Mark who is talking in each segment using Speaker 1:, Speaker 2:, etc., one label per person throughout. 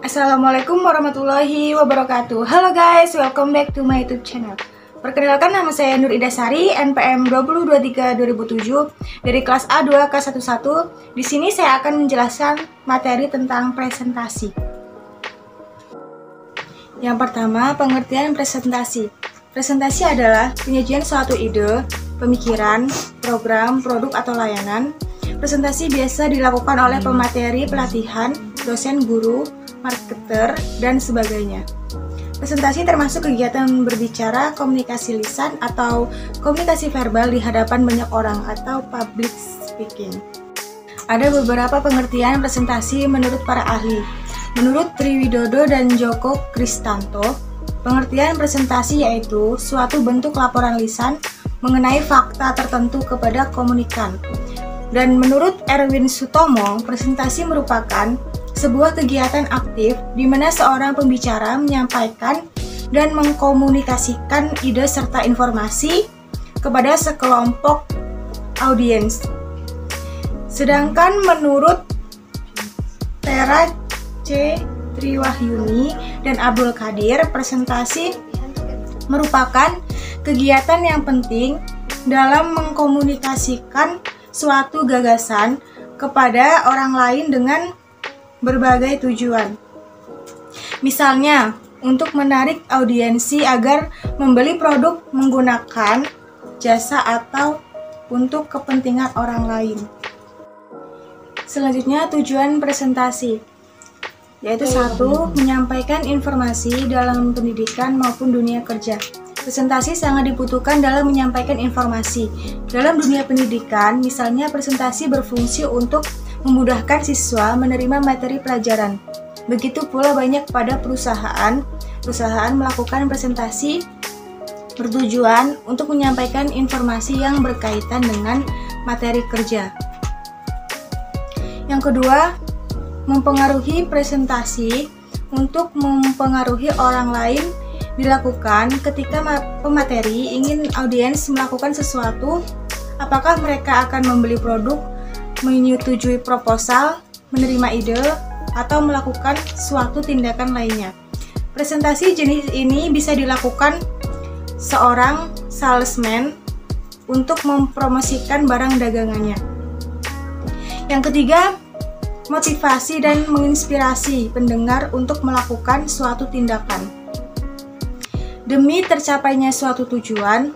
Speaker 1: Assalamualaikum warahmatullahi wabarakatuh. Halo guys, welcome back to my YouTube channel. Perkenalkan, nama saya Nur Ida Sari, NPM 2023-2007 dari kelas A2 K11. Di sini saya akan menjelaskan materi tentang presentasi. Yang pertama, pengertian presentasi. Presentasi adalah penyajian suatu ide, pemikiran, program, produk atau layanan. Presentasi biasa dilakukan oleh pemateri pelatihan, dosen, guru, marketer, dan sebagainya. Presentasi termasuk kegiatan berbicara, komunikasi lisan, atau komunikasi verbal di hadapan banyak orang atau public speaking. Ada beberapa pengertian presentasi menurut para ahli. Menurut Triwidodo dan Joko Kristanto, pengertian presentasi yaitu suatu bentuk laporan lisan mengenai fakta tertentu kepada komunikan. Dan menurut Erwin Sutomo, presentasi merupakan sebuah kegiatan aktif di mana seorang pembicara menyampaikan dan mengkomunikasikan ide serta informasi kepada sekelompok audiens. Sedangkan menurut Tera C. Triwahyuni dan Abdul Qadir, presentasi merupakan kegiatan yang penting dalam mengkomunikasikan suatu gagasan kepada orang lain dengan berbagai tujuan. Misalnya, untuk menarik audiensi agar membeli produk menggunakan jasa atau untuk kepentingan orang lain. Selanjutnya, tujuan presentasi, yaitu 1. Menyampaikan informasi dalam pendidikan maupun dunia kerja. Presentasi sangat dibutuhkan dalam menyampaikan informasi. Dalam dunia pendidikan, misalnya presentasi berfungsi untuk memudahkan siswa menerima materi pelajaran. Begitu pula banyak pada perusahaan melakukan presentasi bertujuan untuk menyampaikan informasi yang berkaitan dengan materi kerja. Yang kedua, mempengaruhi presentasi untuk mempengaruhi orang lain dilakukan ketika pemateri ingin audiens melakukan sesuatu, apakah mereka akan membeli produk, menyetujui proposal, menerima ide, atau melakukan suatu tindakan lainnya. Presentasi jenis ini bisa dilakukan seorang salesman untuk mempromosikan barang dagangannya. Yang ketiga, motivasi dan menginspirasi pendengar untuk melakukan suatu tindakan. Demi tercapainya suatu tujuan,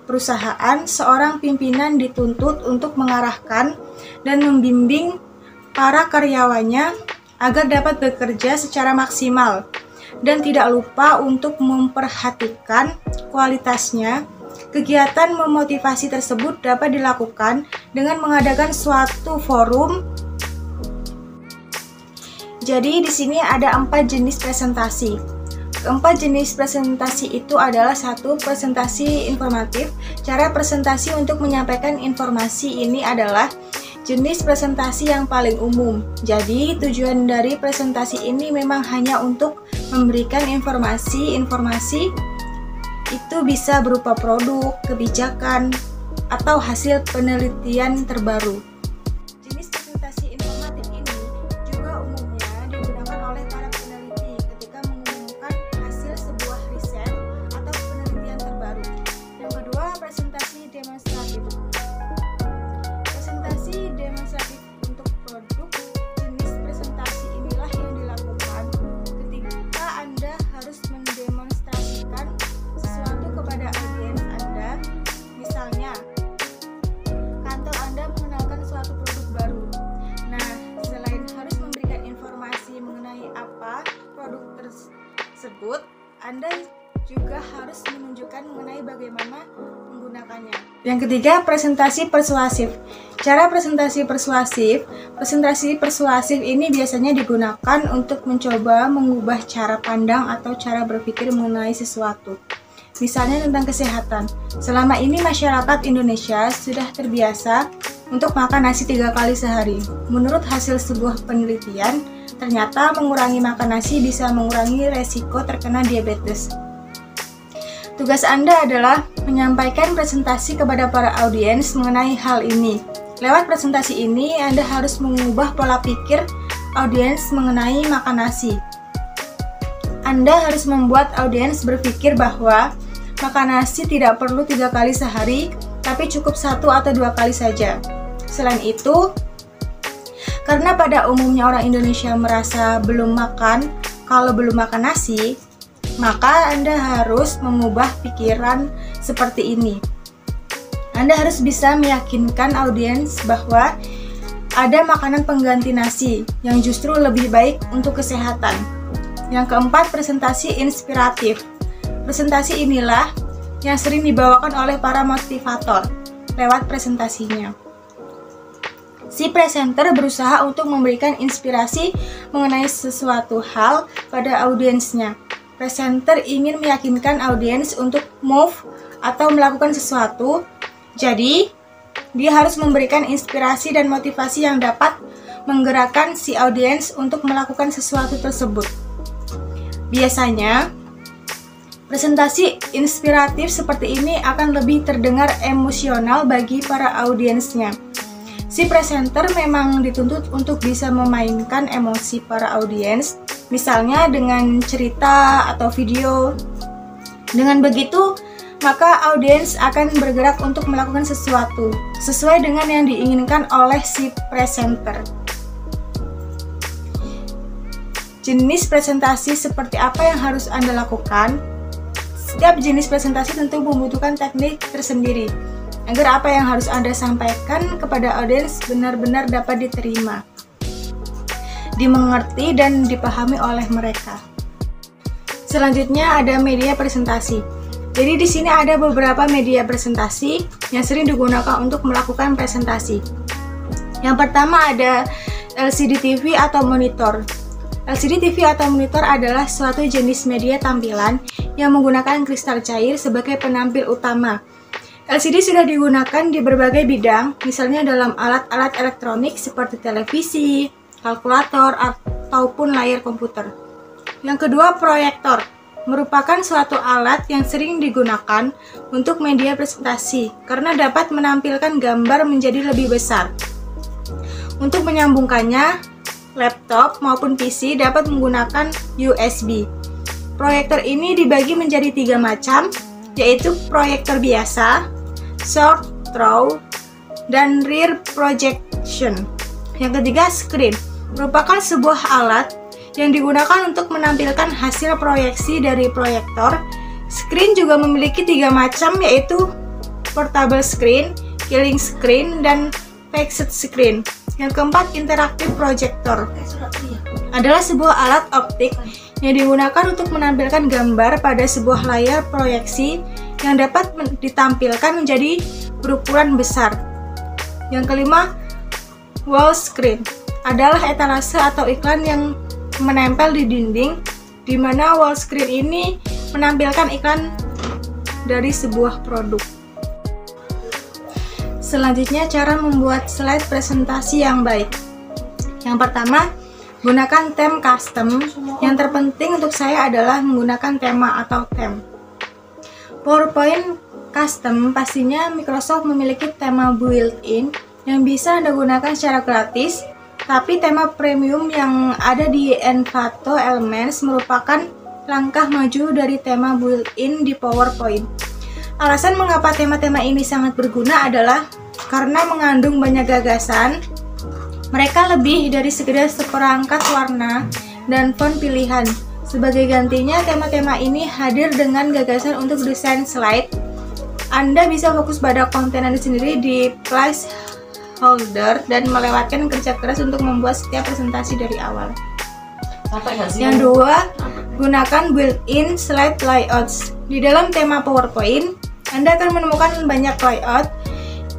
Speaker 1: perusahaan, seorang pimpinan dituntut untuk mengarahkan dan membimbing para karyawannya agar dapat bekerja secara maksimal dan tidak lupa untuk memperhatikan kualitasnya. Kegiatan memotivasi tersebut dapat dilakukan dengan mengadakan suatu forum. Jadi di sini ada 4 jenis presentasi. Keempat jenis presentasi itu adalah 1. Presentasi informatif. Cara presentasi untuk menyampaikan informasi ini adalah jenis presentasi yang paling umum. Jadi tujuan dari presentasi ini memang hanya untuk memberikan informasi itu bisa berupa produk, kebijakan, atau hasil penelitian terbaru. Jenis presentasi informatif ini juga umumnya digunakan oleh para peneliti ketika mengumumkan hasil sebuah riset atau penelitian terbaru. Yang kedua, presentasi demonstratif. Presentasi demonstratif untuk produk. Jenis presentasi inilah yang dilakukan ketika Anda harus mendemonstrasikan sesuatu kepada audiens Anda. Misalnya, kantor Anda mengenalkan suatu produk baru. Nah, selain harus memberikan informasi mengenai apa produk tersebut, Anda juga harus menunjukkan mengenai bagaimana menggunakannya. Yang ketiga, presentasi persuasif. Cara presentasi persuasif ini biasanya digunakan untuk mencoba mengubah cara pandang atau cara berpikir mengenai sesuatu. Misalnya tentang kesehatan. Selama ini masyarakat Indonesia sudah terbiasa untuk makan nasi 3 kali sehari. Menurut hasil sebuah penelitian, ternyata mengurangi makan nasi bisa mengurangi resiko terkena diabetes. Tugas Anda adalah menyampaikan presentasi kepada para audiens mengenai hal ini. Lewat presentasi ini, Anda harus mengubah pola pikir audiens mengenai makan nasi. Anda harus membuat audiens berpikir bahwa makan nasi tidak perlu 3 kali sehari, tapi cukup 1 atau 2 kali saja. Selain itu, karena pada umumnya orang Indonesia merasa belum makan kalau belum makan nasi, maka Anda harus mengubah pikiran seperti ini. Anda harus bisa meyakinkan audiens bahwa ada makanan pengganti nasi yang justru lebih baik untuk kesehatan. Yang keempat, presentasi inspiratif. Presentasi inilah yang sering dibawakan oleh para motivator lewat presentasinya. Si presenter berusaha untuk memberikan inspirasi mengenai sesuatu hal pada audiensnya. Presenter ingin meyakinkan audiens untuk move atau melakukan sesuatu. Jadi, dia harus memberikan inspirasi dan motivasi yang dapat menggerakkan si audiens untuk melakukan sesuatu tersebut. Biasanya, presentasi inspiratif seperti ini akan lebih terdengar emosional bagi para audiensnya. Si presenter memang dituntut untuk bisa memainkan emosi para audiens, misalnya dengan cerita atau video. Dengan begitu, maka audiens akan bergerak untuk melakukan sesuatu sesuai dengan yang diinginkan oleh si presenter. Jenis presentasi seperti apa yang harus Anda lakukan? Setiap jenis presentasi tentu membutuhkan teknik tersendiri agar apa yang harus Anda sampaikan kepada audiens benar-benar dapat diterima, dimengerti, dan dipahami oleh mereka. Selanjutnya ada media presentasi. Jadi di sini ada beberapa media presentasi yang sering digunakan untuk melakukan presentasi. Yang pertama ada LCD TV atau monitor. LCD TV atau monitor adalah suatu jenis media tampilan yang menggunakan kristal cair sebagai penampil utama. LCD sudah digunakan di berbagai bidang, misalnya dalam alat-alat elektronik seperti televisi, kalkulator, ataupun layar komputer. Yang kedua, proyektor. Merupakan suatu alat yang sering digunakan untuk media presentasi karena dapat menampilkan gambar menjadi lebih besar. Untuk menyambungkannya, laptop maupun PC dapat menggunakan USB. Proyektor ini dibagi menjadi 3 macam, yaitu proyektor biasa, short throw, dan rear projection. Yang ketiga, screen. Merupakan sebuah alat yang digunakan untuk menampilkan hasil proyeksi dari proyektor. Screen juga memiliki 3 macam, yaitu portable screen, killing screen, dan fixed screen. Yang keempat, interactive projector. Adalah sebuah alat optik yang digunakan untuk menampilkan gambar pada sebuah layar proyeksi yang dapat ditampilkan menjadi berukuran besar. Yang kelima, wall screen. Adalah etalase atau iklan yang menempel di dinding, di mana wall screen ini menampilkan iklan dari sebuah produk. Selanjutnya, cara membuat slide presentasi yang baik. Yang pertama, gunakan theme custom. Yang terpenting untuk saya adalah menggunakan tema atau theme. PowerPoint custom pastinya Microsoft memiliki tema built-in yang bisa Anda gunakan secara gratis. Tapi tema premium yang ada di Envato Elements merupakan langkah maju dari tema built-in di PowerPoint. Alasan mengapa tema-tema ini sangat berguna adalah karena mengandung banyak gagasan. Mereka lebih dari sekedar seperangkat warna dan font pilihan. Sebagai gantinya, tema-tema ini hadir dengan gagasan untuk desain slide. Anda bisa fokus pada konten Anda sendiri di placeholder dan melewatkan kerja keras untuk membuat setiap presentasi dari awal. Yang kedua, gunakan built-in slide layouts. Di dalam tema PowerPoint, Anda akan menemukan banyak layout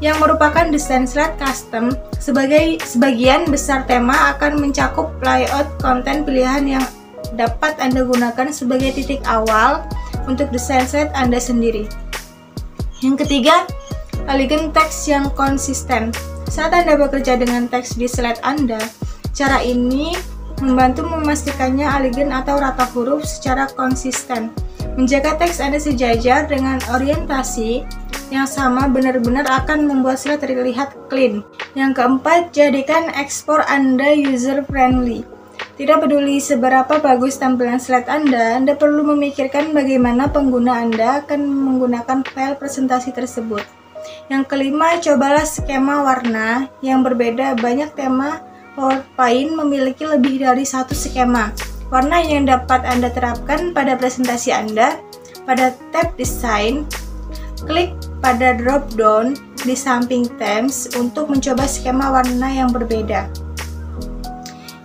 Speaker 1: yang merupakan desain slide custom. Sebagian besar tema akan mencakup layout konten pilihan yang dapat Anda gunakan sebagai titik awal untuk desain slide Anda sendiri. Yang ketiga, elegan teks yang konsisten. Saat Anda bekerja dengan teks di slide Anda, cara ini membantu memastikannya elegan atau rata huruf secara konsisten. Menjaga teks Anda sejajar dengan orientasi yang sama benar-benar akan membuat slide terlihat clean. Yang keempat, jadikan ekspor Anda user friendly. Tidak peduli seberapa bagus tampilan slide Anda perlu memikirkan bagaimana pengguna Anda akan menggunakan file presentasi tersebut. Yang kelima, cobalah skema warna yang berbeda. Banyak tema PowerPoint memiliki lebih dari satu skema warna yang dapat Anda terapkan pada presentasi Anda. Pada tab Desain, klik pada drop-down di samping Themes untuk mencoba skema warna yang berbeda.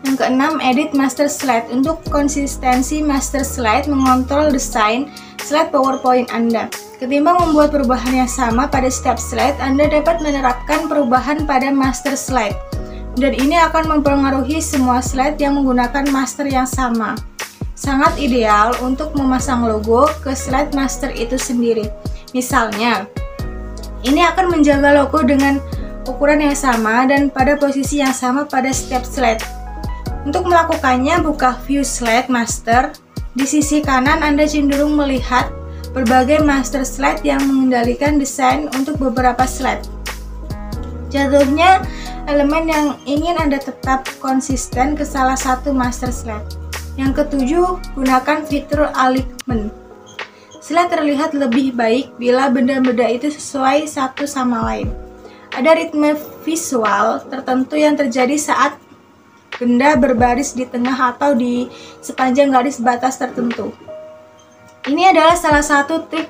Speaker 1: Yang keenam, edit master slide. Untuk konsistensi master slide mengontrol desain slide PowerPoint Anda. Ketimbang membuat perubahan yang sama pada setiap slide, Anda dapat menerapkan perubahan pada master slide. Dan ini akan mempengaruhi semua slide yang menggunakan master yang sama. Sangat ideal untuk memasang logo ke slide master itu sendiri. Misalnya, ini akan menjaga logo dengan ukuran yang sama dan pada posisi yang sama pada setiap slide. Untuk melakukannya, buka View Slide Master. Di sisi kanan, Anda cenderung melihat berbagai master slide yang mengendalikan desain untuk beberapa slide. Jatuhnya, elemen yang ingin Anda tetap konsisten ke salah satu master slide. Yang ketujuh, gunakan fitur alignment. Slide terlihat lebih baik bila benda-benda itu sesuai satu sama lain. Ada ritme visual tertentu yang terjadi saat benda berbaris di tengah atau di sepanjang garis batas tertentu. Ini adalah salah satu trik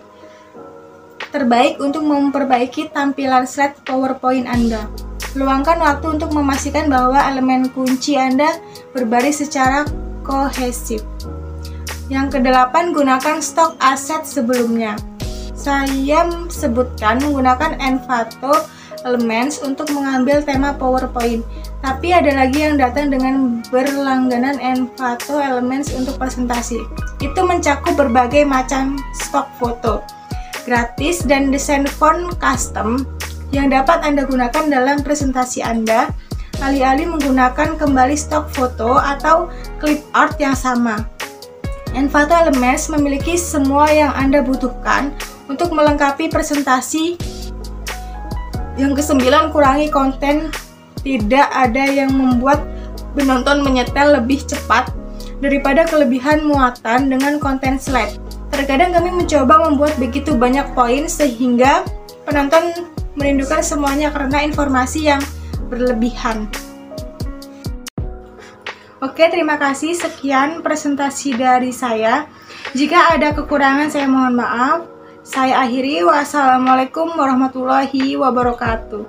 Speaker 1: terbaik untuk memperbaiki tampilan slide PowerPoint Anda. Luangkan waktu untuk memastikan bahwa elemen kunci Anda berbaris secara kohesif. Yang kedelapan, gunakan stok aset sebelumnya. Saya sebutkan menggunakan Envato Elements untuk mengambil tema PowerPoint, tapi ada lagi yang datang dengan berlangganan Envato Elements untuk presentasi. Itu mencakup berbagai macam stok foto gratis dan desain font custom yang dapat Anda gunakan dalam presentasi Anda, alih-alih menggunakan kembali stok foto atau clip art yang sama. Envato Elements memiliki semua yang Anda butuhkan untuk melengkapi presentasi. Yang kesembilan, kurangi konten. Tidak ada yang membuat penonton menyetel lebih cepat daripada kelebihan muatan dengan konten slide. Terkadang kami mencoba membuat begitu banyak poin sehingga penonton merindukan semuanya karena informasi yang berlebihan. Oke, terima kasih. Sekian presentasi dari saya. Jika ada kekurangan, saya mohon maaf. Saya akhiri. Wassalamualaikum warahmatullahi wabarakatuh.